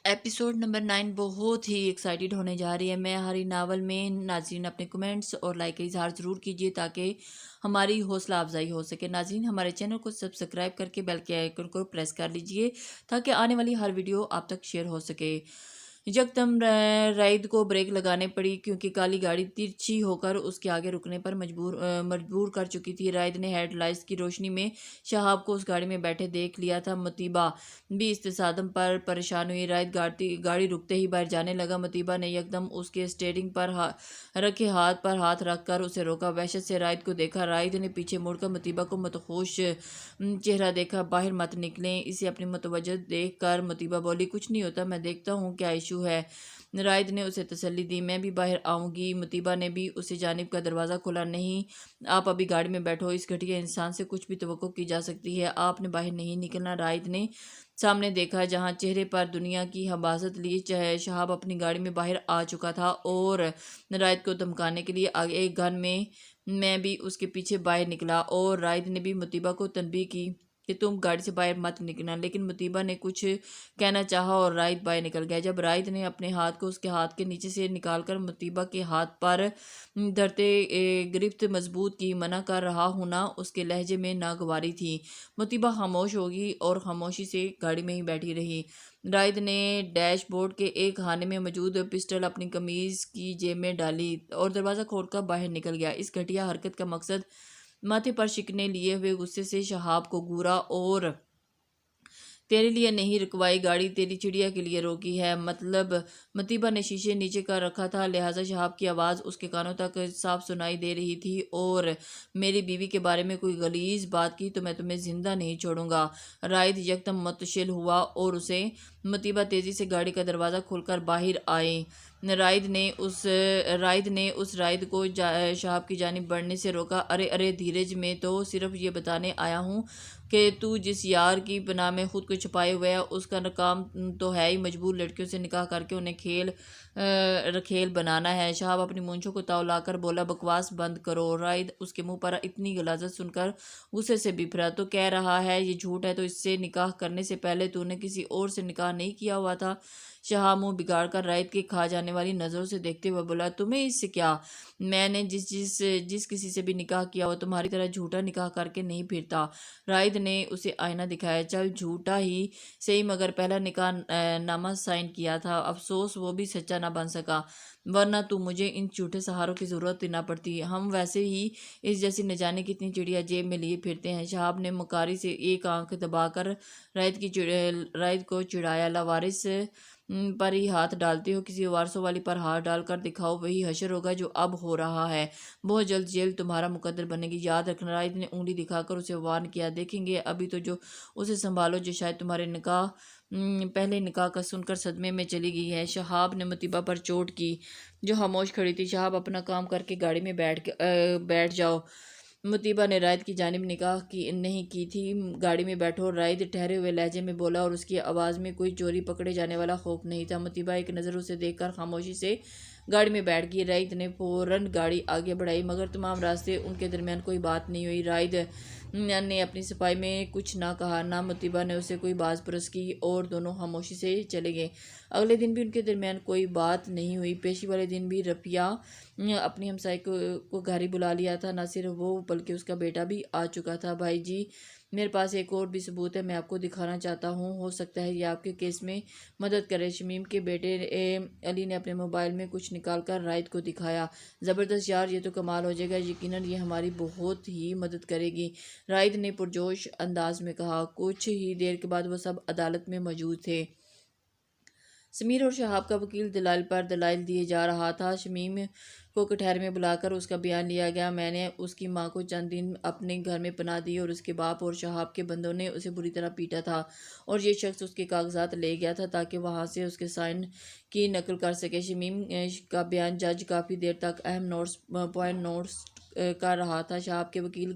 Episode number 9 بہت ہی excited ہونے جا رہی ہے۔ میں ہری ناول میں ناظرین اپنے کمنٹس اور لائک کا اظہار ضرور کیجیے تاکہ ہماری حوصلہ افزائی ہو سکے۔ ناظرین ہمارے چینل کو سبسکرائب کر کے بیل کے آئیکن کو پریس کر لیجیے تاکہ آنے والی ہر ویڈیو آپ تک شیئر ہو سکے۔ یکدم رائد کو بریک لگانے پڑی کیونکہ کالی گاڑی ترچھی ہو کر اس کے آگے رکنے پر مجبور کر چکی تھی۔ رائد نے ہیڈ لائٹس کی روشنی میں شہاب کو اس گاڑی میں بیٹھے دیکھ لیا تھا۔ مطیبہ بھی اس تصادم پر پریشان ہوئی۔ رائد گاڑی رکتے ہی باہر جانے لگا۔ مطیبہ نے یکدم اس کے اسٹیئرنگ پر رکھے ہاتھ پر ہاتھ رکھ کر اسے روکا۔ وحشت سے رائد کو دیکھا۔ رائد نے پیچھے مڑ کر مطیبہ کو مدہوش چہرہ دیکھا۔ باہر مت نکلیں، اسے اپنی متوجہ دیکھ کر مطیبہ بولی، کچھ نہیں ہوتا، میں دیکھتا ہوں کیا ایشو ہے۔ رائد نے اسے تسلی دی، میں بھی باہر آؤں گی۔ مطیبہ نے بھی اسے جانب کا دروازہ کھولا، نہیں آپ ابھی گاڑی میں بیٹھو، اس گھٹیا انسان سے کچھ بھی توقع کی جا سکتی ہے، آپ نے باہر نہیں نکلنا۔ رائد نے سامنے دیکھا جہاں چہرے پر دنیا کی حباست لیے شہاب اپنی گاڑی میں باہر آ چکا تھا اور رائد کو دھمکانے کے لیے آگے ایک گن میں بھی اس کے پیچھے باہر نکلا اور رائد نے بھی مطیبہ کو تنبیہ کی کہ تم گاڑی سے باہر مت نکلنا، لیکن مطیبہ نے کچھ کہنا چاہا اور رائد باہر نکل گیا۔ جب رائد نے اپنے ہاتھ کو اس کے ہاتھ کے نیچے سے نکال کر مطیبہ کے ہاتھ پر دھرتے گرفت مضبوط کی، منع کر رہا ہونا اس کے لہجے میں ناگواری تھی۔ مطیبہ خاموش ہوگی اور خاموشی سے گاڑی میں ہی بیٹھی رہی۔ رائد نے ڈیش بورڈ کے ایک خانے میں موجود پسٹل اپنی قمیض کی جیب میں ڈالی اور دروازہ کھول کر باہر نکل گیا۔ اس گھٹیا حرکت کا مقصد ماتھے پر شکنیں لیے ہوئے غصے سے شہاب کو گھورا اور تیرے لیے نہیں رکوائی گاڑی، تیری چڑیا کے لیے روکی ہے۔ مطلب مطیبہ نے شیشے نیچے کر رکھا تھا، لہٰذا شہاب کی آواز اس کے کانوں تک صاف سنائی دے رہی تھی، اور میری بیوی کے بارے میں کوئی غلیظ بات کی تو میں تمہیں زندہ نہیں چھوڑوں گا۔ رائد یکدم متشل ہوا اور اسے مطیبہ تیزی سے گاڑی کا دروازہ کھول کر باہر آئے۔ رائد نے اس رائد کو شہاب کی جانب بڑھنے سے روکا۔ ارے دھیرج، میں تو صرف یہ بتانے آیا ہوں کہ تو جس یار کی پناہ میں خود کو چھپائے ہوئے ہے اس کا کام تو ہے ہی مجبور لڑکیوں سے نکاح کر کے انہیں کھیل بنانا ہے۔ شہاب اپنی مونچھوں کو تاؤ لا کر بولا، بکواس بند کرو۔ رائد اس کے منہ پر اتنی غلاظت سن کر غصے سے بھرا۔ تو کہہ رہا ہے یہ جھوٹ ہے، تو اس سے نکاح کرنے سے پہلے تو نے کسی اور سے نکاح نہیں کیا ہوا تھا؟ شہاب منہ بگاڑ کر رائد کے کھا جانے والی نظروں سے دیکھتے ہوئے بولا، تمہیں اس سے کیا؟ میں نے جس کسی سے بھی نکاح کیا وہ تمہاری طرح جھوٹا نکاح کر کے نہیں پھرتا۔ رائد نے اسے آئینہ دکھایا، چل جھوٹا ہی صحیح مگر پہلا نکاح نامہ سائن کیا تھا، افسوس وہ بھی سچا نہ بن سکا، ورنہ تو مجھے ان جھوٹے سہاروں کی ضرورت ہی نہ پڑتی، ہم ویسے ہی اس جیسی نہ جانے کتنی چڑیا جیب میں لیے پھرتے ہیں۔ شہاب نے مکاری سے ایک آنکھ دبا کر رائد کو چڑھایا، لاوارث پر ہی ہاتھ ڈالتے ہو، کسی وارثوں والی پر ہاتھ ڈال کر دکھاؤ، وہی حشر ہوگا جو اب ہو رہا ہے، بہت جلد جیل تمہارا مقدر بنے گی، یاد رکھنا۔ رائد نے انگلی دکھا کر اسے وارن کیا، دیکھیں گے ابھی تو جو اسے سنبھالو جو شاید تمہارے پہلے نکاح کا سن کر صدمے میں چلی گئی ہے۔ شہاب نے مطیبہ پر چوٹ کی جو خاموش کھڑی تھی، شہاب اپنا کام کر کے گاڑی میں بیٹھ جاؤ۔ مطیبہ نے رائد کی جانب نگاہ نہیں کی تھی، گاڑی میں بیٹھو، رائد ٹھہرے ہوئے لہجے میں بولا اور اس کی آواز میں کوئی چوری پکڑے جانے والا خوف نہیں تھا۔ مطیبہ ایک نظر اسے دیکھ کر خاموشی سے گاڑی میں بیٹھ گئی۔ رائد نے فوراً گاڑی آگے بڑھائی مگر تمام راستے ان کے درمیان کوئی بات نہیں ہوئی۔ رائد نے اپنی صفائی میں کچھ نہ کہا، نہ مطیبہ نے اسے کوئی باز پرس کی اور دونوں خاموشی سے چلے گئے۔ اگلے دن بھی ان کے درمیان کوئی بات نہیں ہوئی۔ پیشی والے دن بھی رفیہ اپنی ہمسائے کو گھر ہی بلا لیا تھا، نہ صرف وہ بلکہ اس کا بیٹا بھی آ چکا تھا۔ بھائی جی، میرے پاس ایک اور بھی ثبوت ہے، میں آپ کو دکھانا چاہتا ہوں، ہو سکتا ہے یہ آپ کے کیس میں مدد کرے۔ شمیم کے بیٹے علی نے اپنے موبائل میں کچھ نکال کر رائد کو دکھایا، زبردست یار، یہ تو کمال ہو جائے گا، یقیناً یہ ہماری بہت ہی مدد کرے گی، رائد نے پرجوش انداز میں کہا۔ کچھ ہی دیر کے بعد وہ سب عدالت میں موجود تھے۔ سمیر اور شہاب کا وکیل دلائل پر دلائل دیے جا رہا تھا۔ شمیم کو کٹہرے میں بلا کر اس کا بیان لیا گیا، میں نے اس کی ماں کو چند دن اپنے گھر میں پناہ دی اور اس کے باپ اور شہاب کے بندوں نے اسے بری طرح پیٹا تھا اور یہ شخص اس کے کاغذات لے گیا تھا تاکہ وہاں سے اس کے سائن کی نقل کر سکے۔ شمیم کا بیان جج کافی دیر تک اہم پوائنٹ کر رہا تھا۔ شہاب کے وکیل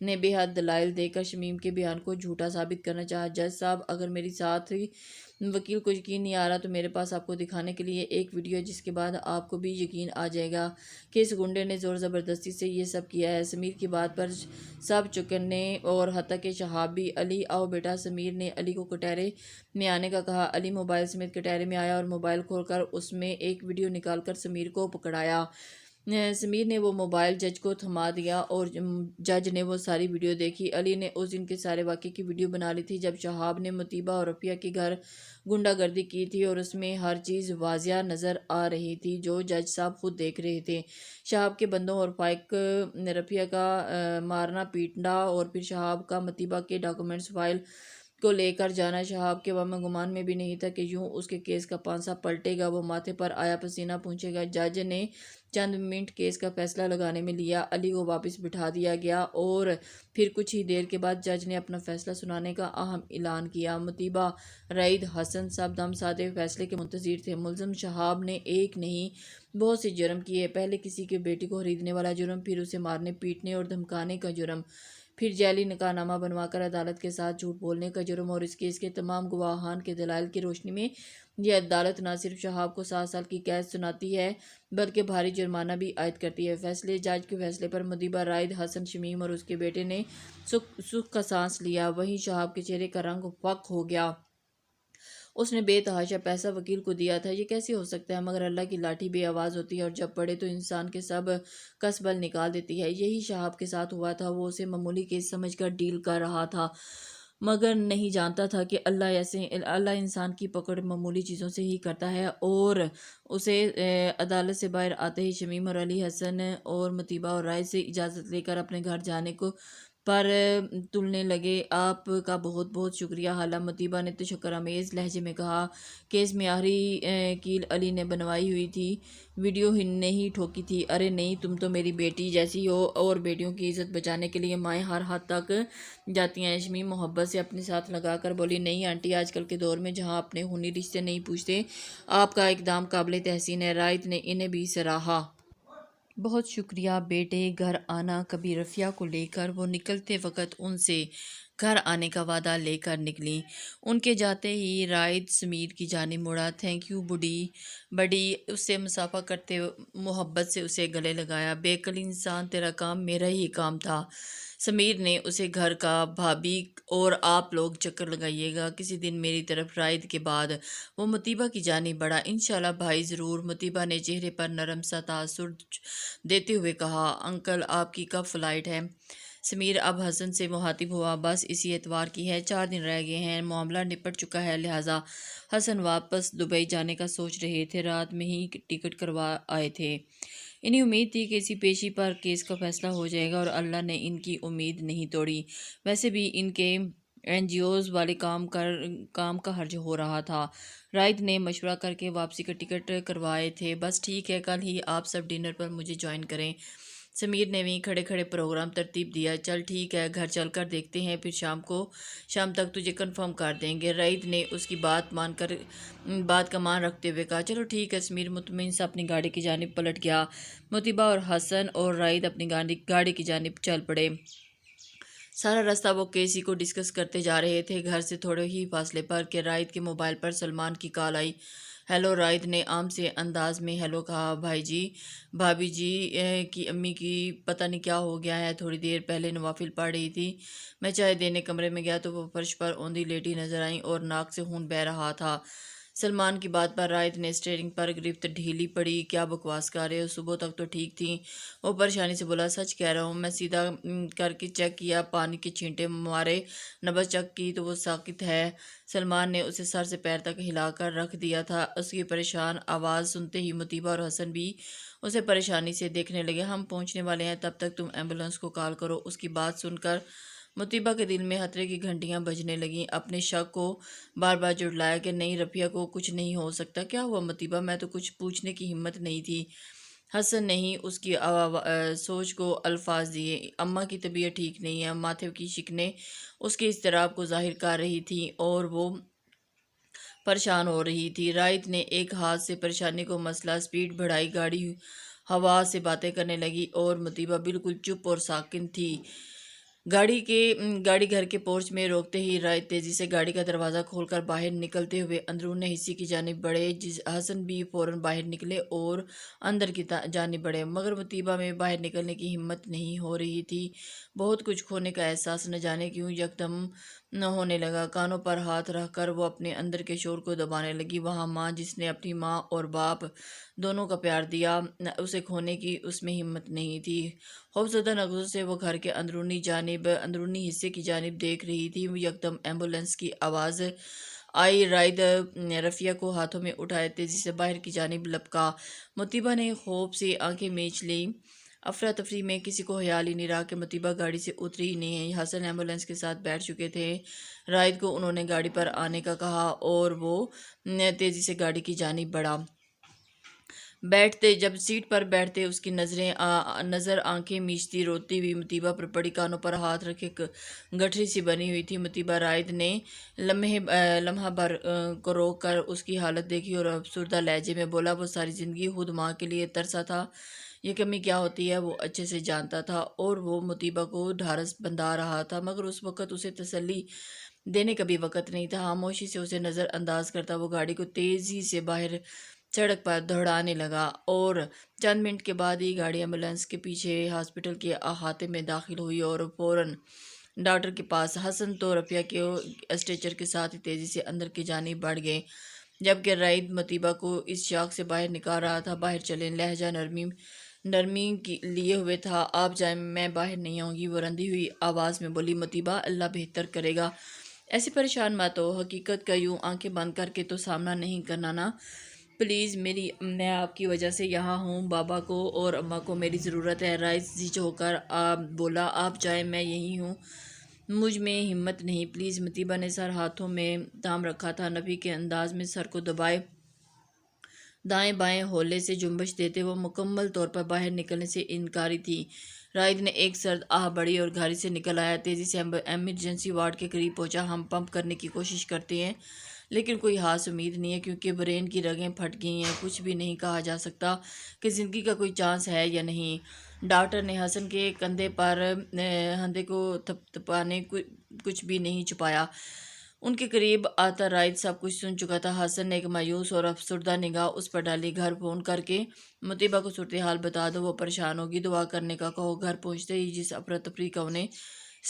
نے بے حد دلائل دے کر شمیم کے بیان کو جھوٹا ثابت کرنا چاہا۔ جج صاحب، اگر میری ساتھ وکیل کو یقین نہیں آ رہا تو میرے پاس آپ کو دکھانے کے لیے ایک ویڈیو ہے جس کے بعد آپ کو بھی یقین آ جائے گا کہ اس گنڈے نے زور زبردستی سے یہ سب کیا ہے۔ سمیر کی بات پر سب چکنے اور حتیٰ کہ شہاب بھی، علی آؤ بیٹا۔ سمیر نے علی کو کٹہرے میں آنے کا کہا۔ علی موبائل سمیت کٹہرے میں آیا اور موبائل کھول کر اس میں ایک ویڈیو نکال کر سمیر کو پکڑایا۔ سمیر نے وہ موبائل جج کو تھما دیا اور جج نے وہ ساری ویڈیو دیکھی۔ علی نے اس دن کے سارے واقعے کی ویڈیو بنا لی تھی جب شہاب نے مطیبہ اور رفیہ کے گھر گنڈا گردی کی تھی، اور اس میں ہر چیز واضح نظر آ رہی تھی جو جج صاحب خود دیکھ رہے تھے۔ شہاب کے بندوں اور فائق رفیہ کا مارنا پیٹنا اور پھر شہاب کا مطیبہ کے ڈاکومنٹس فائل کو لے کر جانا۔ شہاب کے وہم گمان میں بھی نہیں تھا کہ یوں اس کے کیس کا پانسا پلٹے گا، وہ ماتھے پر آیا پسینہ پہنچے گا۔ جج نے چند منٹ کیس کا فیصلہ لگانے میں لیا۔ علی کو واپس بٹھا دیا گیا اور پھر کچھ ہی دیر کے بعد جج نے اپنا فیصلہ سنانے کا اہم اعلان کیا۔ مطیبہ، رائد، حسن سب دم سادے فیصلے کے منتظر تھے۔ ملزم شہاب نے ایک نہیں بہت سے جرم کیے، پہلے کسی کے بیٹی کو خریدنے والا جرم، پھر اسے مارنے پیٹنے اور دھمکانے کا جرم، پھر جعلی نکاح نامہ بنوا کر عدالت کے ساتھ جھوٹ بولنے کا جرم، اور اس کیس کے تمام گواہان کے دلائل کی روشنی میں یہ عدالت نہ صرف شہاب کو 7 سال کی قید سناتی ہے بلکہ بھاری جرمانہ بھی عائد کرتی ہے۔ جج کے فیصلے پر مطیبہ، رائد، حسن، شمیم اور اس کے بیٹے نے سکھ کا سانس لیا، وہیں شہاب کے چہرے کا رنگ فاق ہو گیا۔ اس نے بے تحاشا پیسہ وکیل کو دیا تھا، یہ کیسے ہو سکتا ہے؟ مگر اللہ کی لاٹھی بے آواز ہوتی ہے اور جب پڑے تو انسان کے سب کس بل نکال دیتی ہے۔ یہی شہاب کے ساتھ ہوا تھا۔ وہ اسے معمولی کیس سمجھ کر ڈیل کر رہا تھا مگر نہیں جانتا تھا کہ اللہ انسان کی پکڑ معمولی چیزوں سے ہی کرتا ہے، اور اسے عدالت سے باہر آتے ہی شمیم اور علی، حسن اور مطیبہ اور رائد سے اجازت لے کر اپنے گھر جانے کو پر تلنے لگے۔ آپ کا بہت بہت شکریہ خالہ، مطیبہ نے تشکر آمیز لہجے میں کہا۔ کیس میں آخری کیل علی نے بنوائی ہوئی تھی، ویڈیو نے ہی ٹھوکی تھی۔ ارے نہیں، تم تو میری بیٹی جیسی ہو، اور بیٹیوں کی عزت بچانے کے لیے مائیں ہر حد تک جاتی ہیں۔ شمیم محبت سے اپنے ساتھ لگا کر بولی، نہیں آنٹی، آج کل کے دور میں جہاں اپنے خونی رشتے نہیں پوچھتے، آپ کا اقدام قابل تحسین ہے۔ رائد نے انہیں بھی سراہا۔ بہت شکریہ بیٹے، گھر آنا۔ کبھی رفیہ کو لے کر وہ نکلتے وقت ان سے گھر آنے کا وعدہ لے کر نکلی۔ ان کے جاتے ہی رائد سمیر کی جانب مڑا۔ تھینک یو بڑی، اس سے مصافحہ کرتے محبت سے اسے گلے لگایا۔ بے عقل انسان، تیرا کام میرا ہی کام تھا۔ سمیر نے اسے گھر کا، بھابھی اور آپ لوگ چکر لگائیے گا کسی دن میری طرف۔ رائد کے بعد وہ مطیبہ کی جانب بڑھا۔ انشاءاللہ بھائی، ضرور۔ مطیبہ نے چہرے پر نرم سا تاثر دیتے ہوئے کہا۔ انکل، آپ کی کب فلائٹ ہے؟ سمیر اب حسن سے مخاطب ہوا۔ بس اسی اتوار کی ہے، 4 دن رہ گئے ہیں، معاملہ نپٹ چکا ہے، لہٰذا حسن واپس دبئی جانے کا سوچ رہے تھے، رات میں ہی ٹکٹ کروا آئے تھے۔ انہیں امید تھی کہ اسی پیشی پر کیس کا فیصلہ ہو جائے گا، اور اللہ نے ان کی امید نہیں توڑی۔ ویسے بھی ان کے NGOs والے کام کا حرج ہو رہا تھا۔ رائد نے مشورہ کر کے واپسی کا ٹکٹ کروائے تھے۔ بس ٹھیک ہے، کل ہی آپ سب ڈنر پر مجھے جوائن کریں۔ سمیر نے وہیں کھڑے کھڑے پروگرام ترتیب دیا۔ چل ٹھیک ہے، گھر چل کر دیکھتے ہیں، پھر شام تک تجھے کنفرم کر دیں گے۔ رائد نے اس کی بات کا مان رکھتے ہوئے کہا، چلو ٹھیک ہے۔ سمیر مطمئن سے اپنی گاڑی کی جانب پلٹ گیا۔ مطیبہ اور حسن اور رائد اپنی گاڑی کی جانب چل پڑے۔ سارا راستہ وہ کیس ہی کو ڈسکس کرتے جا رہے تھے۔ گھر سے تھوڑے ہی فاصلے پر کہ رائد کے موبائل پر سلمان کی کال آئی۔ ہیلو، رائد نے عام سے انداز میں ہیلو کہا۔ بھائی جی، بھابھی جی کی امی کی پتہ نہیں کیا ہو گیا ہے، تھوڑی دیر پہلے نوافل پڑھ رہی تھی، میں چائے دینے کمرے میں گیا تو وہ فرش پر اوندھی لیٹی نظر آئیں اور ناک سے خون بہہ رہا تھا۔ سلمان کی بات پر رائد نے اسٹیئرنگ پر گرفت ڈھیلی پڑی۔ کیا بکواس کر رہے ہو، صبح تک تو ٹھیک تھیں۔ وہ پریشانی سے بولا، سچ کہہ رہا ہوں، میں سیدھا کر کے چیک کیا، پانی کے چھینٹے مارے، نبض چیک کی تو وہ ساکت ہے۔ سلمان نے اسے سر سے پیر تک ہلا کر رکھ دیا تھا۔ اس کی پریشان آواز سنتے ہی مطیبہ اور حسن بھی اسے پریشانی سے دیکھنے لگے۔ ہم پہنچنے والے ہیں، تب تک تم ایمبولینس کو کال کرو۔ اس کی بات سن کر مطیبہ کے دل میں خطرے کی گھنٹیاں بجنے لگیں۔ اپنے شک کو بار بار جھٹلایا کہ نہیں، رفیہ کو کچھ نہیں ہو سکتا۔ کیا ہوا مطیبہ؟ میں تو کچھ پوچھنے کی ہمت نہیں تھی۔ حسن نے ہی اس کی سوچ کو الفاظ دیے۔ اماں کی طبیعت ٹھیک نہیں ہے، ماتھے کی شکنیں اس کے اضطراب کو ظاہر کر رہی تھیں اور وہ پریشان ہو رہی تھی۔ رائد نے ایک ہاتھ سے پریشانی کو مسئلہ، سپیڈ بڑھائی، گاڑی ہوا سے باتیں کرنے لگی اور مطیبہ بالکل چپ اور ساکن تھی۔ گاڑی گھر کے پورچ میں روکتے ہی رائد تیزی سے گاڑی کا دروازہ کھول کر باہر نکلتے ہوئے اندرون حصے کی جانب بڑھے۔ حسن بھی فوراً باہر نکلے اور اندر کی جانب بڑھے، مگر مطیبہ میں باہر نکلنے کی ہمت نہیں ہو رہی تھی۔ بہت کچھ کھونے کا احساس نہ جانے کیوں یکدم نہ ہونے لگا۔ کانوں پر ہاتھ رکھ کر وہ اپنے اندر کے شور کو دبانے لگی۔ وہاں ماں، جس نے اپنی ماں اور باپ دونوں کا پیار دیا، اسے کھونے کی اس میں ہمت نہیں تھی۔ خوفزدہ نظروں سے وہ گھر کے اندرونی حصے کی جانب دیکھ رہی تھی۔ یکدم ایمبولینس کی آواز آئی۔ رائد رفیہ کو ہاتھوں میں اٹھائے تیزی سے باہر کی جانب لپکا۔ مطیبہ نے خوف سے آنکھیں میچ لیں۔ افراتفری میں کسی کو خیال ہی نہیں رہا کہ مطیبہ گاڑی سے اتری ہی نہیں ہے۔ حسن ایمبولینس کے ساتھ بیٹھ چکے تھے۔ رائد کو انہوں نے گاڑی پر آنے کا کہا اور وہ تیزی سے گاڑی کی جانب بڑھا۔ جب سیٹ پر بیٹھتے اس کی نظر آنکھیں میچتی روتی ہوئی مطیبہ پر پڑی۔ کانوں پر ہاتھ رکھے گٹھری سی بنی ہوئی تھی مطیبہ۔ رائد نے لمحہ بھر کو روک کر اس کی حالت دیکھی اور افسردہ لہجے میں بولا، وہ ساری زندگی خود ماں کے لیے ترسا تھا۔ یہ کمی کیا ہوتی ہے وہ اچھے سے جانتا تھا اور وہ مطیبہ کو ڈھارس بندھا رہا تھا، مگر اس وقت اسے تسلی دینے کا بھی وقت نہیں تھا۔ خاموشی سے اسے نظر انداز کرتا وہ گاڑی کو تیزی سے باہر سڑک پر دوڑانے لگا اور چند منٹ کے بعد ہی گاڑی ایمبولینس کے پیچھے ہاسپٹل کے احاطے میں داخل ہوئی اور فوراً ڈاکٹر کے پاس۔ حسن تو رفیہ کے اسٹریچر کے ساتھ ہی تیزی سے اندر کی جانب بڑھ گئے، جبکہ رائد مطیبہ کو اس شاخ سے باہر نکال رہا تھا۔ باہر چلیں، لہجہ نرمی لیے ہوئے تھا۔ آپ جائیں، میں باہر نہیں آؤں گی، وہ رندی ہوئی آواز میں بولی۔ مطیبہ، اللہ بہتر کرے گا، ایسے پریشان مت ہو، حقیقت کا یوں آنکھیں بند کر کے تو سامنا نہیں کرنا نا، پلیز۔ میں آپ کی وجہ سے یہاں ہوں، بابا کو اور اماں کو میری ضرورت ہے۔ رائد زچ ہو کر بولا، آپ جائیں، میں یہی ہوں، مجھ میں ہمت نہیں، پلیز۔ مطیبہ نے سر ہاتھوں میں تھام رکھا تھا، نفی کے انداز میں سر کو دبائے دائیں بائیں ہولے سے جنبش دیتے وہ مکمل طور پر باہر نکلنے سے انکاری تھی۔ رائد نے ایک سرد آہ بڑھی اور گاڑی سے نکل آیا، تیزی سے ایمرجنسی وارڈ کے قریب پہنچا۔ ہم پمپ کرنے کی کوشش کرتے ہیں لیکن کوئی خاص امید نہیں ہے کیونکہ برین کی رگیں پھٹ گئی ہیں، کچھ بھی نہیں کہا جا سکتا کہ زندگی کا کوئی چانس ہے یا نہیں۔ ڈاکٹر نے حسن کے کندھے پر ہندھے کو تھپانے کچھ بھی نہیں چھپایا۔ ان کے قریب آتا رائد سب کچھ سن چکا تھا۔ حسن نے ایک مایوس اور افسردہ نگاہ اس پر ڈالی۔ گھر فون کر کے مطیبہ کو صورتحال بتا دو، وہ پریشان ہوگی، دعا کرنے کا کہو۔ گھر پہنچتے ہی جس افراتفری کا انہیں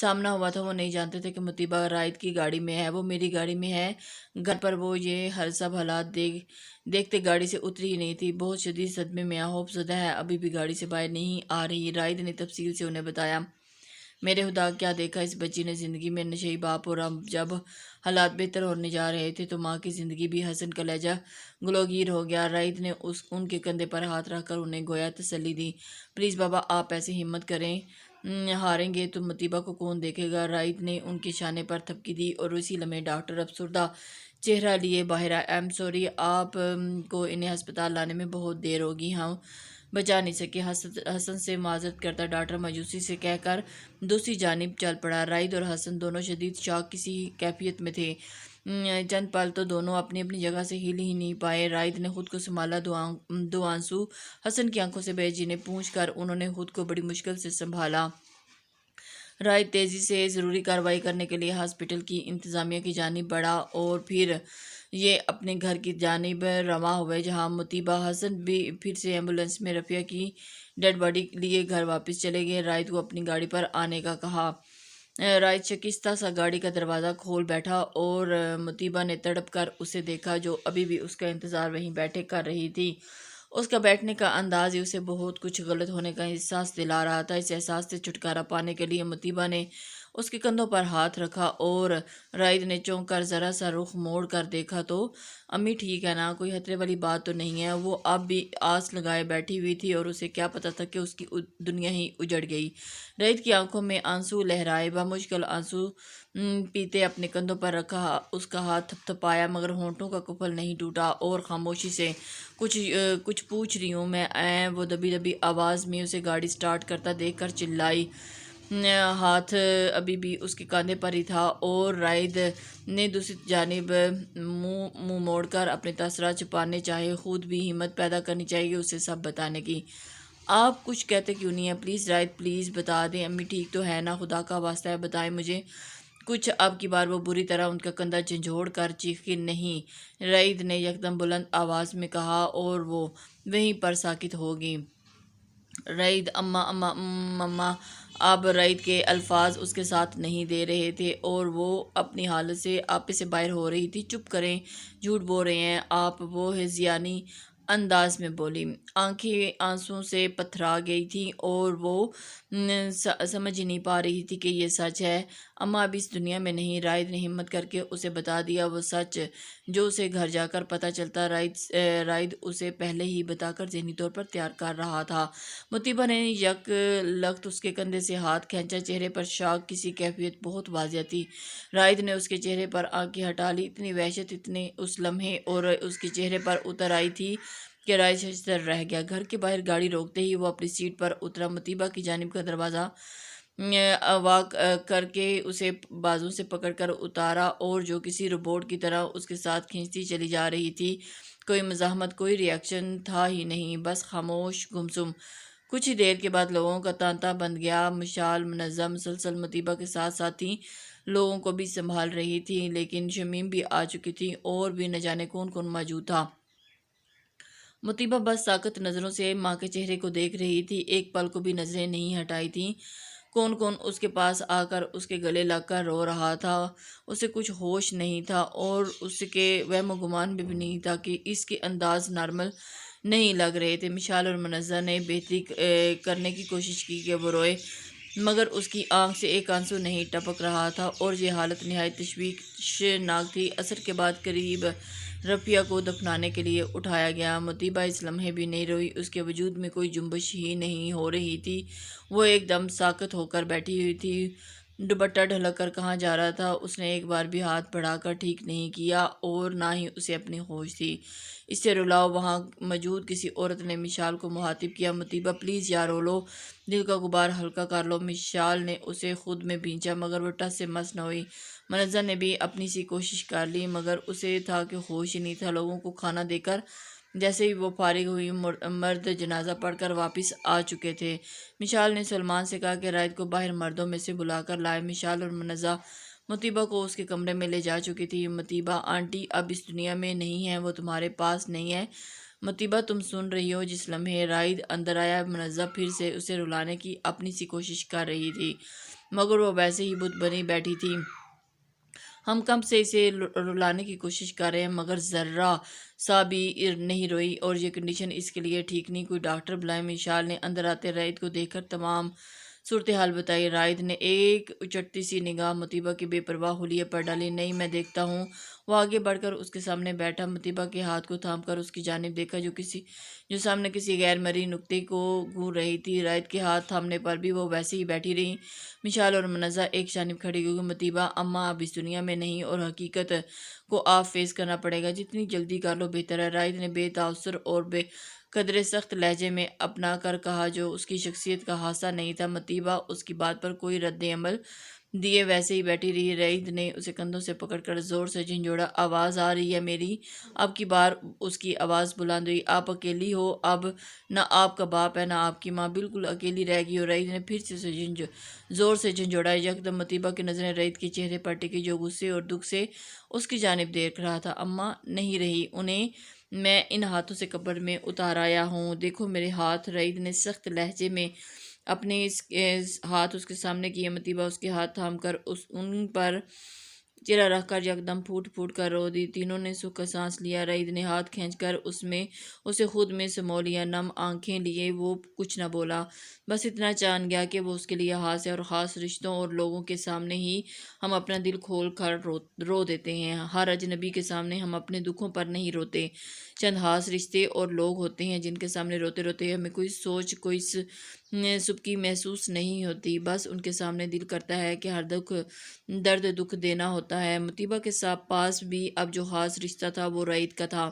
سامنا ہوا تھا، وہ نہیں جانتے تھے کہ مطیبہ رائد کی گاڑی میں ہے، وہ میری گاڑی میں ہے۔ گھر پر وہ یہ سب حالات دیکھتے گاڑی سے اتری ہی نہیں تھی، بہت شدید صدمے میں خوف زدہ ہے، ابھی بھی گاڑی سے باہر نہیں آ رہی۔ رائد نے تفصیل سے انہیں بتایا۔ میرے خدا، کیا دیکھا اس بچی نے زندگی میں، نشئی باپ، اور اب جب حالات بہتر ہونے جا رہے تھے تو ماں کی زندگی بھی۔ حسن کا لہجہ گلوگیر ہو گیا۔ رائد نے ان کے کندھے پر ہاتھ رکھ کر انہیں گویا تسلی دی، پلیز بابا، آپ ایسے ہمت کریں، ہاریں گے تو مطیبہ کو کون دیکھے گا۔ رائد نے ان کے شانے پر تھپکی دی اور اسی لمحے ڈاکٹر افسردہ چہرہ لیے باہر آئے۔ آئی ایم سوری، آپ کو انہیں ہسپتال لانے میں بہت دیر ہوگی، ہم بچا نہیں سکے۔ حسن سے معذرت کرتا ڈاکٹر مایوسی سے کہہ کر دوسری جانب چل پڑا۔ رائد اور حسن دونوں شدید شاک کی سی کیفیت میں تھے۔ چند پل تو دونوں اپنی اپنی جگہ سے ہل ہی نہیں پائے۔ رائد نے خود کو سنبھالا، دو آنسو حسن کی آنکھوں سے بہے، جنہیں پونچھ کر انہوں نے خود کو بڑی مشکل سے سنبھالا۔ رائد تیزی سے ضروری کارروائی کرنے کے لیے ہاسپٹل کی انتظامیہ کی جانب بڑھا اور پھر یہ اپنے گھر کی جانب رواں ہوئے، جہاں مطیبہ۔ حسن بھی پھر سے ایمبولینس میں رفیہ کی ڈیڈ باڈی لیے گھر واپس چلے گئے۔ رائد کو اپنی گاڑی پر آنے کا کہا۔ رائد شکستہ سا گاڑی کا دروازہ کھول بیٹھا اور مطیبہ نے تڑپ کر اسے دیکھا، جو ابھی بھی اس کا انتظار وہیں بیٹھے کر رہی تھی۔ اس کا بیٹھنے کا انداز ہی اسے بہت کچھ غلط ہونے کا احساس دلا رہا تھا۔ اس احساس سے چھٹکارا پانے کے لیے مطیبہ نے اس کے کندھوں پر ہاتھ رکھا اور رائد نے چونک کر ذرا سا رخ موڑ کر دیکھا تو امی ٹھیک ہے نا، کوئی خطرے والی بات تو نہیں ہے۔ وہ اب بھی آس لگائے بیٹھی ہوئی تھی اور اسے کیا پتہ تھا کہ اس کی دنیا ہی اجڑ گئی۔ رائد کی آنکھوں میں آنسو لہرائے، بمشکل آنسو پیتے اپنے کندھوں پر رکھا، اس کا ہاتھ تھپ تھپایا، مگر ہونٹوں کا قفل نہیں ٹوٹا اور خاموشی سے کچھ پوچھ رہی ہوں میں، وہ دبی دبی آواز میں اسے گاڑی سٹارٹ کرتا دیکھ کر چلائی۔ ہاتھ ابھی بھی اس کے کاندھے پر ہی تھا اور رائد نے دوسری جانب منہ موڑ کر اپنے تاثرات چھپانے چاہے، خود بھی ہمت پیدا کرنی چاہیے اسے سب بتانے کی۔ آپ کچھ کہتے کیوں نہیں ہیں؟ پلیز رائد پلیز بتا دیں، امی ٹھیک تو ہے نا؟ خدا کا واسطہ ہے بتائیں مجھے کچھ۔ اب کی بار وہ بری طرح ان کا کندھا جھنجھوڑ کر چیخی، نہیں، رعید نے یکدم بلند آواز میں کہا، اور وہ وہیں پر ساکت ہو گئی۔ رعید اماں اماں اماں۔ اب رعید کے الفاظ اس کے ساتھ نہیں دے رہے تھے اور وہ اپنی حالت سے آپے سے باہر ہو رہی تھی۔ چپ کریں، جھوٹ بول رہے ہیں آپ، وہ ہذیانی انداز میں بولی۔ آنکھیں آنسوں سے پتھرا گئی تھیں اور وہ سمجھ ہی نہیں پا رہی تھی کہ یہ سچ ہے۔ اماں اب اس دنیا میں نہیں۔ رعید نے ہمت کر کے اسے بتا دیا وہ سچ جو اسے گھر جا کر پتہ چلتا۔ رعید اسے پہلے ہی بتا کر ذہنی طور پر تیار کر رہا تھا۔ مطیبہ نے یک لخت اس کے کندھے سے ہاتھ کھینچا، چہرے پر شاک کی سی کیفیت بہت واضح تھی۔ رعید نے اس کے چہرے پر آنکھیں ہٹا لی، اتنی وحشت اتنے اس لمحے اور اس کے چہرے پر اتر آئی تھی کہ رعید ششدر رہ گیا۔ گھر کے باہر گاڑی روکتے ہی وہ اپنی سیٹ پر اترا، مطیبہ کی جانب کا دروازہ واک کر کے اسے بازو سے پکڑ کر اتارا اور جو کسی روبوٹ کی طرح اس کے ساتھ کھینچتی چلی جا رہی تھی۔ کوئی مزاحمت، کوئی ری ایکشن تھا ہی نہیں، بس خاموش گمسم۔ کچھ ہی دیر کے بعد لوگوں کا تانتا بند گیا۔ مشال منظم مسلسل مطیبہ کے ساتھ ساتھی لوگوں کو بھی سنبھال رہی تھی، لیکن شمیم بھی آ چکی تھی اور بھی نہ جانے کون کون موجود تھا۔ مطیبہ بس ساکت نظروں سے ماں کے چہرے کو دیکھ رہی تھی، ایک پل کو بھی نظریں نہیں ہٹائی تھیں۔ کون کون اس کے پاس آ کر اس کے گلے لگ کر رو رہا تھا۔ اسے کچھ ہوش نہیں تھا اور اس کے وہم و گمان بھی نہیں تھا کہ اس کے انداز نارمل نہیں لگ رہے تھے۔ مشال اور منزہ نے بہتری کرنے کی کوشش کی کہ وہ روئے، مگر اس کی آنکھ سے ایک آنسو نہیں ٹپک رہا تھا اور یہ حالت نہایت تشویشناک تھی۔ عصر کے بعد قریب رفیہ کو دفنانے کے لیے اٹھایا گیا۔ مطیبہ اس لمحے بھی نہیں روئی، اس کے وجود میں کوئی جنبش ہی نہیں ہو رہی تھی۔ وہ ایک دم ساکت ہو کر بیٹھی ہوئی تھی۔ دوپٹہ ڈھلک کر کہاں جا رہا تھا؟ اس نے ایک بار بھی ہاتھ بڑھا کر ٹھیک نہیں کیا اور نہ ہی اسے اپنی ہوش تھی۔ اس سے رلاؤ وہاں موجود کسی عورت نے مشال کو مخاطب کیا، مطیبہ پلیز یار رو لو، دل کا غبار ہلکا کر لو۔ مشال نے اسے خود میں بھینچا مگر وہ ٹس سے مس نہ ہوئی۔ منزہ نے بھی اپنی سی کوشش کر لی مگر اسے تھا کہ ہوش ہی نہیں تھا۔ لوگوں کو کھانا دے کر جیسے ہی وہ فارغ ہوئی، مرد جنازہ پڑھ کر واپس آ چکے تھے۔ مشال نے سلمان سے کہا کہ رعید کو باہر مردوں میں سے بلا کر لائے۔ مشال اور منزہ مطیبہ کو اس کے کمرے میں لے جا چکی تھی۔ مطیبہ آنٹی اب اس دنیا میں نہیں ہے، وہ تمہارے پاس نہیں ہے۔ مطیبہ تم سن رہی ہو؟ جس لمحے رعید اندر آیا، منزہ پھر سے اسے رلانے کی اپنی سی کوشش کر رہی تھی مگر وہ ویسے ہی بت بنی بیٹھی تھی۔ ہم کب سے اسے رلانے کی کوشش کر رہے ہیں مگر ذرہ سا بھی نہیں روئی، اور یہ کنڈیشن اس کے لیے ٹھیک نہیں، کوئی ڈاکٹر بلائیں۔ مشال نے اندر آتے رعید کو دیکھ کر تمام صورتحال بتائی۔ رعید نے ایک اچٹتی سی نگاہ مطیبہ کے بے پرواہ حلیے پر ڈالی۔ نہیں، میں دیکھتا ہوں۔ وہ آگے بڑھ کر اس کے سامنے بیٹھا، مطیبہ کے ہاتھ کو تھام کر اس کی جانب دیکھا جو سامنے کسی غیر مرئی نقطے کو گھور رہی تھی۔ رعید کے ہاتھ تھامنے پر بھی وہ ویسے ہی بیٹھی رہی۔ مشال اور منزہ ایک جانب کھڑی ہوئی۔ مطیبہ اماں اب اس دنیا میں نہیں اور حقیقت کو آپ فیس کرنا پڑے گا، جتنی جلدی کر لو بہتر ہے۔ رعید نے بے تاثر اور بے قدرے سخت لہجے میں اپنا کر کہا جو اس کی شخصیت کا حصہ نہیں تھا۔ مطیبہ اس کی بات پر کوئی رد عمل دیے ویسے ہی بیٹھی رہی۔ رعید نے اسے کندھوں سے پکڑ کر زور سے جھنجھوڑا، آواز آ رہی ہے میری؟ اب کی بار اس کی آواز بلند ہوئی، آپ اکیلی ہو اب؟ نہ آپ کا باپ ہے نہ آپ کی ماں، بالکل اکیلی رہ گئی ہو۔ رعید نے پھر سے اسے زور سے جھنجھوڑا۔ یکدم مطیبہ کی نظریں رعید کے چہرے پر ٹکی جو غصے اور دکھ سے اس کی جانب دیکھ رہا تھا۔ اماں نہیں رہی، انہیں میں ان ہاتھوں سے قبر میں اتار آیا ہوں، دیکھو میرے ہاتھ۔ رعید نے سخت لہجے میں اپنے ہاتھ اس کے سامنے کیے۔ مطیبہ اس کے ہاتھ تھام کر ان پر چہرہ رکھ کر یکدم پھوٹ پھوٹ کر رو دی۔ تینوں نے سکھ کا سانس لیا۔ رعید نے ہاتھ کھینچ کر اسے خود میں سمو لیا۔ نم آنکھیں لیے وہ کچھ نہ بولا، بس اتنا جان گیا کہ وہ اس کے لیے خاص ہے اور خاص رشتوں اور لوگوں کے سامنے ہی ہم اپنا دل کھول کر رو دیتے ہیں، ہر اجنبی کے سامنے ہم اپنے دکھوں پر نہیں روتے۔ چند خاص رشتے اور لوگ ہوتے ہیں جن کے سامنے روتے روتے ہمیں کوئی سوچ، کوئی سبکی محسوس نہیں ہوتی، بس ان کے سامنے دل کرتا ہے کہ ہر درد دکھ دینا ہوتا ہے۔ مطیبہ کے پاس بھی اب جو خاص رشتہ تھا وہ رعید کا تھا۔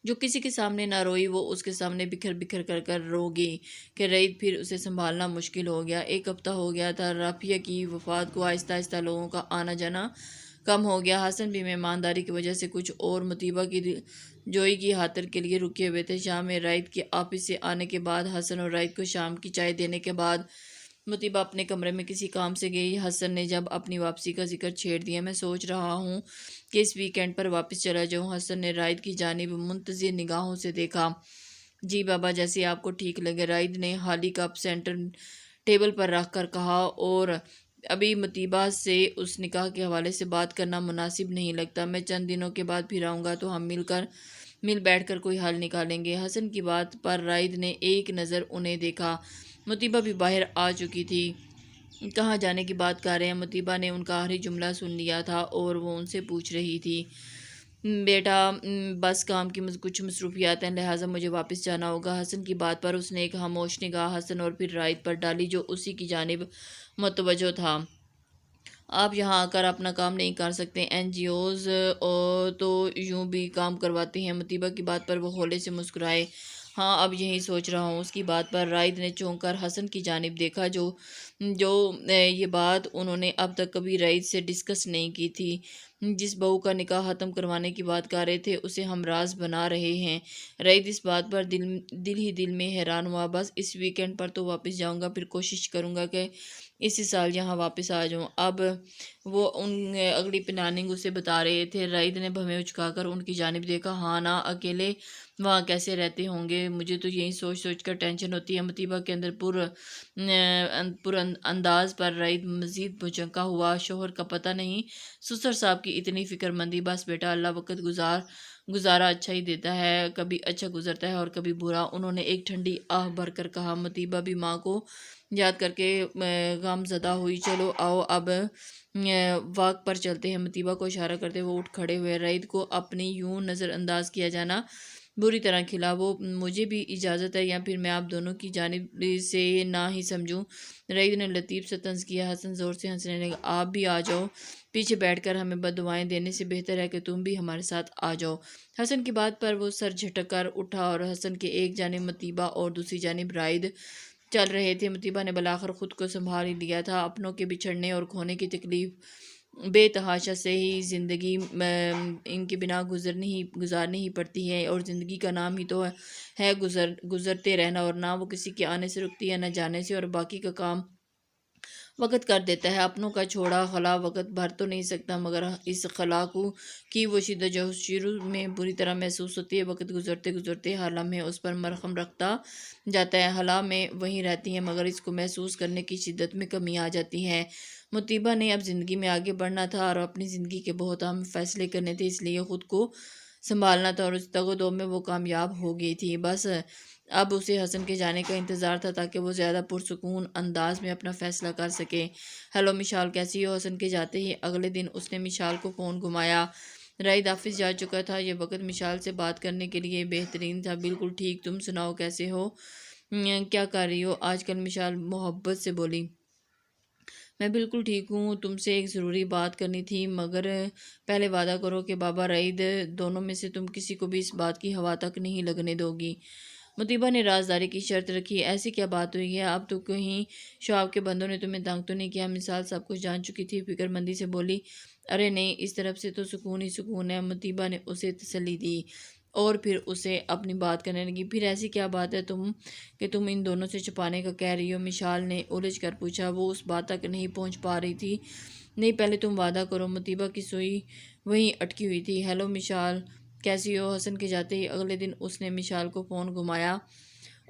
جو کسی کے سامنے نہ روئی وہ اس کے سامنے بکھر بکھر کر رو گئی کہ رعید پھر اسے سنبھالنا مشکل ہو گیا۔ ایک ہفتہ ہو گیا تھا رافعہ کی وفات کو، آہستہ آہستہ لوگوں کا آنا جانا کم ہو گیا۔ حسن بھی مہمانداری کی وجہ سے کچھ اور مطیبہ کی جوئی کی خاطر کے لیے رکے ہوئے تھے۔ شام میں رائد کے آفس سے آنے کے بعد حسن اور رائد کو شام کی چائے دینے کے بعد مطیبہ اپنے کمرے میں کسی کام سے گئی۔ حسن نے جب اپنی واپسی کا ذکر چھیڑ دیا، میں سوچ رہا ہوں کہ اس ویکینڈ پر واپس چلا جاؤں۔ حسن نے رائد کی جانب منتظر نگاہوں سے دیکھا۔ جی بابا، جیسے آپ کو ٹھیک لگے، رائد نے خالی کپ سینٹر ٹیبل پر رکھ کر کہا، اور ابھی مطیبہ سے اس نکاح کے حوالے سے بات کرنا مناسب نہیں لگتا۔ میں چند دنوں کے بعد پھر آؤں گا تو ہم مل بیٹھ کر کوئی حل نکالیں گے۔ حسن کی بات پر رائد نے ایک نظر انہیں دیکھا۔ مطیبہ بھی باہر آ چکی تھی۔ کہاں جانے کی بات کر رہے ہیں؟ مطیبہ نے ان کا آخری جملہ سن لیا تھا اور وہ ان سے پوچھ رہی تھی، بیٹا بس کام کی کچھ مصروفیات ہیں، لہٰذا مجھے واپس جانا ہوگا۔ حسن کی بات پر اس نے ایک خاموش نگاہ حسن اور پھر رائد پر ڈالی جو اسی کی جانب متوجہ تھا۔ آپ یہاں آ کر اپنا کام نہیں کر سکتے؟ این جی اوز تو یوں بھی کام کرواتے ہیں۔ مطیبہ کی بات پر وہ ہولے سے مسکرائے۔ ہاں، اب یہی سوچ رہا ہوں۔ اس کی بات پر رائد نے چونک کر حسن کی جانب دیکھا، جو یہ بات انہوں نے اب تک کبھی رائد سے ڈسکس نہیں کی تھی۔ جس بہو کا نکاح ختم کروانے کی بات کر رہے تھے اسے ہم راز بنا رہے ہیں۔ رائد اس بات پر دل ہی دل میں حیران ہوا۔ بس اس ویکینڈ پر تو واپس جاؤں گا، پھر کوشش کروں گا کہ اسی سال یہاں واپس آ جاؤں۔ اب وہ اگلی پلاننگ اسے بتا رہے تھے۔ رائد نے بھویں اچکا کر ان کی جانب دیکھا۔ ہاں نا، اکیلے وہاں کیسے رہتے ہوں گے؟ مجھے تو یہی سوچ سوچ کر ٹینشن ہوتی ہے۔ مطیبہ کے اندر پر انداز پر رائد مزید بھڑکا ہوا۔ شوہر کا پتہ نہیں، سسر صاحب کی اتنی فکر مندی۔ بس بیٹا، اللہ وقت گزارا اچھا ہی دیتا ہے، کبھی اچھا گزرتا ہے اور کبھی برا، انہوں نے ایک ٹھنڈی آہ بھر کر کہا۔ مطیبہ بھی ماں کو یاد کر کے غم زدہ ہوئی۔ چلو آؤ اب واک پر چلتے ہیں۔ مطیبہ کو اشارہ کرتے وہ اٹھ کھڑے ہوئے۔ رائد کو اپنی یوں نظر انداز کیا جانا بری طرح کھلا۔ وہ مجھے بھی اجازت ہے یا پھر میں آپ دونوں کی جانب سے نہ ہی سمجھوں؟ رائد نے لطیف سا طنز کیا۔ حسن زور سے ہنسنے لگا۔ آپ بھی آ جاؤ، پیچھے بیٹھ کر ہمیں بد دعائیں دینے سے بہتر ہے کہ تم بھی ہمارے ساتھ آ جاؤ۔ حسن کی بات پر وہ سر جھٹک کر اٹھا اور حسن کے ایک جانب مطیبہ اور دوسری جانب رائد چل رہے تھے۔ مطیبہ نے بالآخر خود کو سنبھال ہی لیا تھا۔ اپنوں کے بچھڑنے اور کھونے کی تکلیف بے تحاشا سے ہی زندگی ان کے بنا گزارنی ہی پڑتی ہے، اور زندگی کا نام ہی تو ہے گزرتے رہنا، اور نہ وہ کسی کے آنے سے رکتی ہے نہ جانے سے، اور باقی کا کام وقت کر دیتا ہے۔ اپنوں کا چھوڑا خلا وقت بھر تو نہیں سکتا، مگر اس خلا کی وہ شدت جو شروع میں بری طرح محسوس ہوتی ہے، وقت گزرتے گزرتے ہر لمحے اس پر مرہم رکھتا جاتا ہے۔ خلا میں وہیں رہتی ہے، مگر اس کو محسوس کرنے کی شدت میں کمی آ جاتی ہے۔ مطیبہ نے اب زندگی میں آگے بڑھنا تھا اور اپنی زندگی کے بہت اہم فیصلے کرنے تھے، اس لیے خود کو سنبھالنا تھا، اور اس تگ و دو میں وہ کامیاب ہو گئی تھی۔ بس اب اسے حسن کے جانے کا انتظار تھا تاکہ وہ زیادہ پرسکون انداز میں اپنا فیصلہ کر سکے۔ ہیلو مشال، کیسی ہو؟ حسن کے جاتے ہی اگلے دن اس نے مشال کو فون گھمایا۔ رائد آفس جا چکا تھا۔ یہ وقت مشال سے بات کرنے کے لیے بہترین تھا۔ بالکل ٹھیک، تم سناؤ کیسے ہو؟ کیا کر رہی ہو آج کل؟ مشال محبت سے بولی۔ میں بالکل ٹھیک ہوں، تم سے ایک ضروری بات کرنی تھی، مگر پہلے وعدہ کرو کہ بابا رائد دونوں میں سے تم کسی کو بھی اس بات کی ہوا تک نہیں لگنے دو گی۔ مطیبہ نے رازداری کی شرط رکھی۔ ایسی کیا بات ہوئی ہے؟ اب تو کہیں شعب کے بندوں نے تمہیں تنگ تو نہیں کیا؟ مثال سب کچھ جان چکی تھی، فکر مندی سے بولی۔ ارے نہیں، اس طرف سے تو سکون ہی سکون ہے۔ مطیبہ نے اسے تسلی دی اور پھر اسے اپنی بات کرنے لگی۔ پھر ایسی کیا بات ہے کہ تم ان دونوں سے چھپانے کا کہہ رہی ہو؟ مشال نے الجھ کر پوچھا۔ وہ اس بات تک نہیں پہنچ پا رہی تھی۔ نہیں، پہلے تم وعدہ کرو۔ مطیبہ کی سوئی وہیں اٹکی ہوئی تھی۔ ہیلو مشال، کیسی ہو؟ حسن کے جاتے ہی اگلے دن اس نے مشال کو فون گھمایا،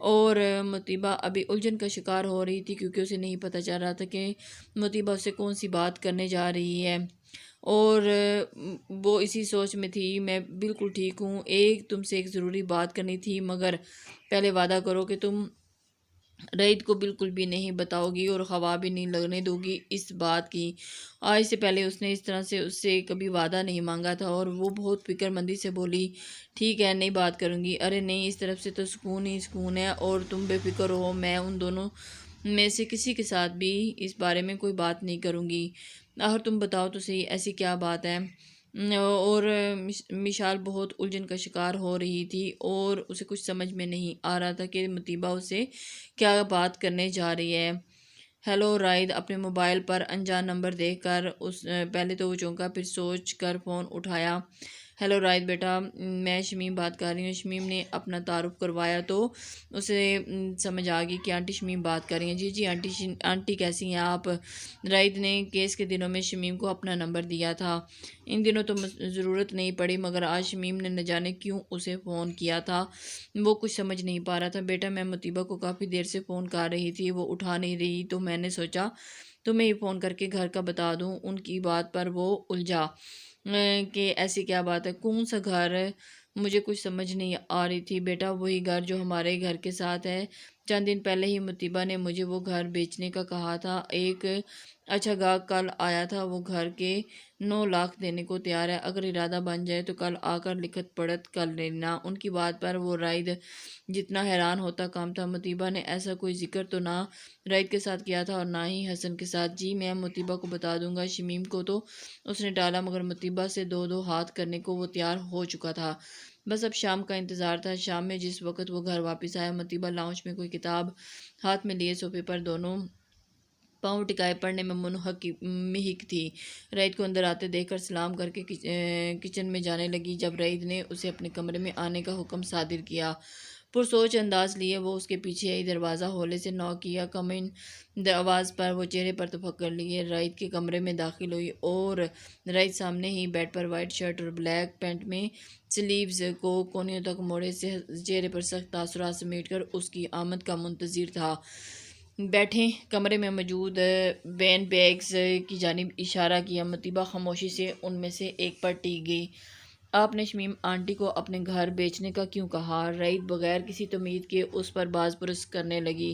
اور مطیبہ ابھی الجھن کا شکار ہو رہی تھی کیونکہ اسے نہیں پتہ چل رہا تھا کہ مطیبہ اسے کون سی بات کرنے جا رہی ہے، اور وہ اسی سوچ میں تھی۔ میں بالکل ٹھیک ہوں، تم سے ایک ضروری بات کرنی تھی، مگر پہلے وعدہ کرو کہ تم رائد کو بالکل بھی نہیں بتاؤ گی اور خواہ بھی نہیں لگنے دو گی اس بات کی۔ آج سے پہلے اس نے اس طرح سے اس سے کبھی وعدہ نہیں مانگا تھا، اور وہ بہت فکر مندی سے بولی۔ ٹھیک ہے، نہیں بات کروں گی۔ ارے نہیں، اس طرف سے تو سکون ہی سکون ہے، اور تم بے فکر ہو، میں ان دونوں میں سے کسی کے ساتھ بھی اس بارے میں کوئی بات نہیں کروں گی۔ آخر تم بتاؤ تو صحیح، ایسی کیا بات ہے؟ اور مشال بہت الجھن کا شکار ہو رہی تھی اور اسے کچھ سمجھ میں نہیں آ رہا تھا کہ مطیبہ اسے کیا بات کرنے جا رہی ہے۔ ہیلو رائد اپنے موبائل پر انجان نمبر دیکھ کر پہلے تو وہ چونکا، پھر سوچ کر فون اٹھایا۔ ہیلو رائد بیٹا، میں شمیم بات کر رہی ہوں۔ شمیم نے اپنا تعارف کروایا تو اسے سمجھ آ گئی کہ آنٹی شمیم بات کر رہی ہیں۔ جی آنٹی کیسی ہیں آپ؟ رائد نے کیس کے دنوں میں شمیم کو اپنا نمبر دیا تھا، ان دنوں تو ضرورت نہیں پڑی، مگر آج شمیم نے نہ جانے کیوں اسے فون کیا تھا، وہ کچھ سمجھ نہیں پا رہا تھا۔ بیٹا میں مطیبہ کو کافی دیر سے فون کر رہی تھی، وہ اٹھا نہیں رہی، تو میں نے سوچا تمہیں ہی فون کر کے گھر کا بتا دوں۔ ان کی بات پر وہ الجھا کہ ایسی کیا بات ہے، کون سا گھر ہے؟ مجھے کچھ سمجھ نہیں آ رہی تھی۔ بیٹا وہی گھر جو ہمارے گھر کے ساتھ ہے، چند دن پہلے ہی مطیبہ نے مجھے وہ گھر بیچنے کا کہا تھا۔ ایک اچھا گاہک کل آیا تھا، وہ گھر کے 9 لاکھ دینے کو تیار ہے، اگر ارادہ بن جائے تو کل آ کر لکھت پڑھت کر لینا۔ ان کی بات پر وہ رائد جتنا حیران ہوتا کم تھا۔ مطیبہ نے ایسا کوئی ذکر تو نہ رائد کے ساتھ کیا تھا اور نہ ہی حسن کے ساتھ؟ جی میں مطیبہ کو بتا دوں گا۔ شمیم کو تو اس نے ٹالا، مگر مطیبہ سے دو ہاتھ کرنے کو وہ تیار ہو چکا تھا۔ بس اب شام کا انتظار تھا۔ شام میں جس وقت وہ گھر واپس آیا، مطیبہ لاؤنج میں کوئی کتاب ہاتھ میں لیے صوفے پر دونوں پاؤں ٹکائے پڑھنے میں محک تھی۔ رائد کو اندر آتے دیکھ کر سلام کر کے کچن میں جانے لگی۔ جب رائد نے اسے اپنے کمرے میں آنے کا حکم صادر کیا، پرسوچ انداز لیے وہ اس کے پیچھے آئی، دروازہ ہولے سے نوک کیا۔ کم ان آواز پر وہ چہرے پر تفکر لیے رائد کے کمرے میں داخل ہوئی، اور رائد سامنے ہی بیڈ پر وائٹ شرٹ اور بلیک پینٹ میں سلیوز کو کونیوں تک موڑے سے چہرے پر سخت تاثرات سمیٹ کر اس کی آمد کا منتظر تھا۔ بیٹھیں۔ کمرے میں موجود بین بیگز کی جانب اشارہ کیا۔ مطیبہ خاموشی سے ان میں سے ایک پر ٹک گئی۔ آپ نے شمیم آنٹی کو اپنے گھر بیچنے کا کیوں کہا؟ رائد بغیر کسی تمید کے اس پر باز پرس کرنے لگی۔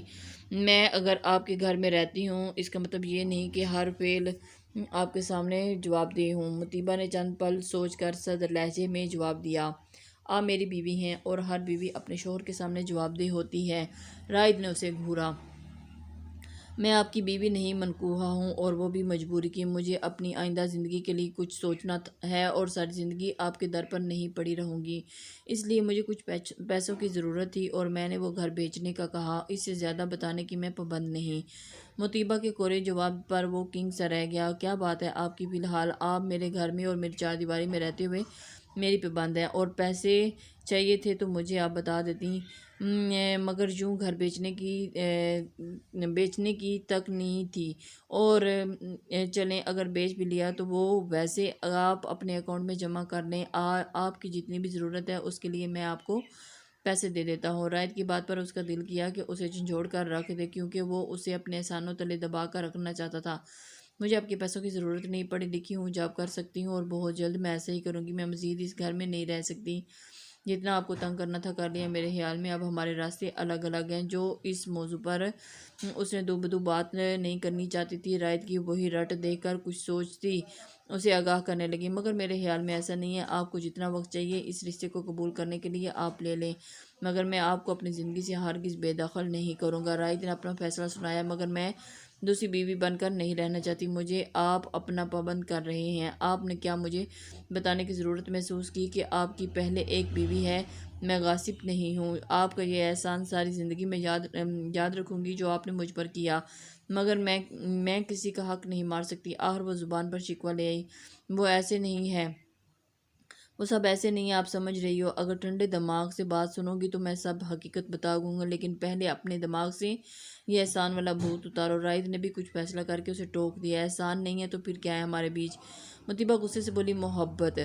میں اگر آپ کے گھر میں رہتی ہوں، اس کا مطلب یہ نہیں کہ ہر فعل آپ کے سامنے جواب دہ ہوں۔ مطیبہ نے چند پل سوچ کر صدر لہجے میں جواب دیا، آپ میری بیوی ہیں اور ہر بیوی اپنے شوہر کے سامنے جواب دہ ہوتی ہے۔ رائد نے اسے گھورا۔ میں آپ کی بیوی نہیں، منکوحہ ہوں، اور وہ بھی مجبوری کی۔ مجھے اپنی آئندہ زندگی کے لیے کچھ سوچنا ہے اور ساری زندگی آپ کے در پر نہیں پڑی رہوں گی، اس لیے مجھے کچھ پیسوں کی ضرورت تھی اور میں نے وہ گھر بیچنے کا کہا۔ اس سے زیادہ بتانے کی میں پابند نہیں۔ مطیبہ کے کورے جواب پر وہ کنگ سا رہ گیا۔ کیا بات ہے آپ کی؟ فی الحال آپ میرے گھر میں اور میری چاردیواری میں رہتے ہوئے میری پابند ہیں، اور پیسے چاہیے تھے تو مجھے آپ بتا دیتی، مگر یوں گھر بیچنے کی تک نہیں تھی، اور چلیں اگر بیچ بھی لیا تو وہ ویسے آپ اپنے اکاؤنٹ میں جمع کر لیں، آپ کی جتنی بھی ضرورت ہے اس کے لیے میں آپ کو پیسے دے دیتا ہوں۔ رائد کی بات پر اس کا دل کیا کہ اسے جھنجھوڑ کر رکھ دے، کیونکہ وہ اسے اپنے احسانوں تلے دبا کر رکھنا چاہتا تھا۔ مجھے آپ کے پیسوں کی ضرورت نہیں، پڑھی لکھی ہوں، جاب کر سکتی ہوں، اور بہت جلد میں ایسا ہی کروں گی۔ میں مزید اس گھر میں نہیں رہ سکتی، جتنا آپ کو تنگ کرنا تھا کر لیا۔ میرے خیال میں اب ہمارے راستے الگ الگ ہیں۔ جو اس موضوع پر اس نے دو بدو بات نہیں کرنی چاہتی تھی، رائد کی وہی رٹ دیکھ کر کچھ سوچتی اسے آگاہ کرنے لگی، مگر میرے خیال میں ایسا نہیں ہے۔ آپ کو جتنا وقت چاہیے اس رشتے کو قبول کرنے کے لیے آپ لے لیں، مگر میں آپ کو اپنی زندگی سے ہرگز بے دخل نہیں کروں گا۔ رائد نے اپنا فیصلہ سنایا، مگر میں دوسری بیوی بن کر نہیں رہنا چاہتی۔ مجھے آپ اپنا پابند کر رہے ہیں۔ آپ نے کیا مجھے بتانے کی ضرورت محسوس کی کہ آپ کی پہلے ایک بیوی ہے؟ میں غاصب نہیں ہوں، آپ کا یہ احسان ساری زندگی میں یاد رکھوں گی جو آپ نے مجھ پر کیا، مگر میں کسی کا حق نہیں مار سکتی۔ آخر وہ زبان پر شکوہ لے آئی، وہ ایسے نہیں ہے، وہ سب ایسے نہیں ہے، آپ سمجھ رہی ہو۔ اگر ٹھنڈے دماغ سے بات سنو گی تو میں سب حقیقت بتا دوں گا، لیکن پہلے اپنے دماغ سے یہ احسان والا بھوت اتارو۔ رائد نے بھی کچھ فیصلہ کر کے اسے ٹوک دیا۔ احسان نہیں ہے تو پھر کیا ہے ہمارے بیچ؟ مطیبہ غصے سے بولی، محبت۔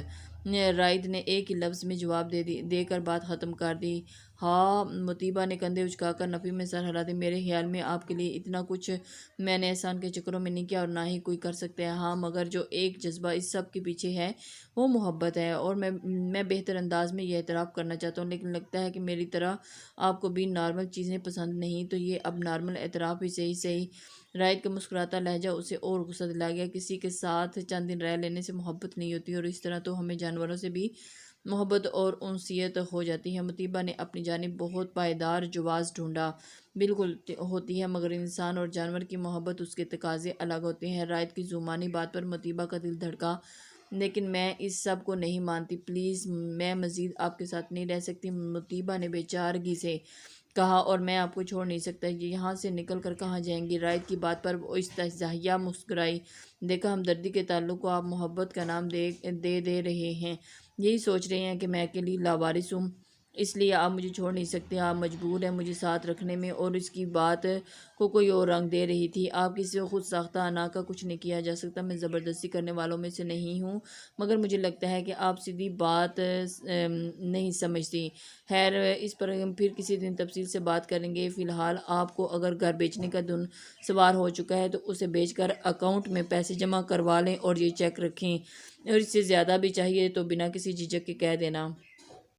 رائد نے ایک ہی لفظ میں جواب دے کر بات ختم کر دی۔ ہاں، مطیبہ نے کندھے اچکا کر نفی میں سر ہلا دیا۔ میرے خیال میں آپ کے لیے اتنا کچھ میں نے احسان کے چکروں میں نہیں کیا، اور نہ ہی کوئی کر سکتا ہے۔ ہاں، مگر جو ایک جذبہ اس سب کے پیچھے ہے وہ محبت ہے، اور میں بہتر انداز میں یہ اعتراف کرنا چاہتا ہوں، لیکن لگتا ہے کہ میری طرح آپ کو بھی نارمل چیزیں پسند نہیں، تو یہ اب نارمل اعتراف ہی صحیح۔ رائد کا مسکراتا لہجہ اسے اور غصہ دلا گیا۔ کسی کے ساتھ چند دن رہ لینے سے محبت نہیں ہوتی، اور اس طرح تو ہمیں جانوروں سے بھی محبت اور انسیت ہو جاتی ہے۔ مطیبہ نے اپنی جانب بہت پائیدار جواز ڈھونڈا۔ بالکل ہوتی ہے، مگر انسان اور جانور کی محبت، اس کے تقاضے الگ ہوتے ہیں۔ رائد کی زبانی بات پر مطیبہ کا دل دھڑکا، لیکن میں اس سب کو نہیں مانتی، پلیز، میں مزید آپ کے ساتھ نہیں رہ سکتی۔ مطیبہ نے بے چارگی سے کہا، اور میں آپ کو چھوڑ نہیں سکتا، یہ یہاں سے نکل کر کہاں جائیں گی؟ رائد کی بات پر وہ استہزائیہ مسکرائی۔ دیکھا، ہمدردی کے تعلق کو آپ محبت کا نام دے رہے ہیں، یہی سوچ رہے ہیں کہ میں اکیلی لاوارث ہوں، اس لیے آپ مجھے چھوڑ نہیں سکتے، آپ مجبور ہیں مجھے ساتھ رکھنے میں۔ اور اس کی بات کو کوئی اور رنگ دے رہی تھی۔ آپ کسی خود ساختہ انا کا کچھ نہیں کیا جا سکتا، میں زبردستی کرنے والوں میں سے نہیں ہوں، مگر مجھے لگتا ہے کہ آپ سیدھی بات نہیں سمجھتی۔ خیر، اس پر ہم پھر کسی دن تفصیل سے بات کریں گے۔ فی الحال آپ کو اگر گھر بیچنے کا دن سوار ہو چکا ہے تو اسے بیچ کر اکاؤنٹ میں پیسے جمع کروا لیں اور یہ چیک رکھیں، اور اس سے زیادہ بھی چاہیے تو بنا کسی جھجک کے کہہ دینا۔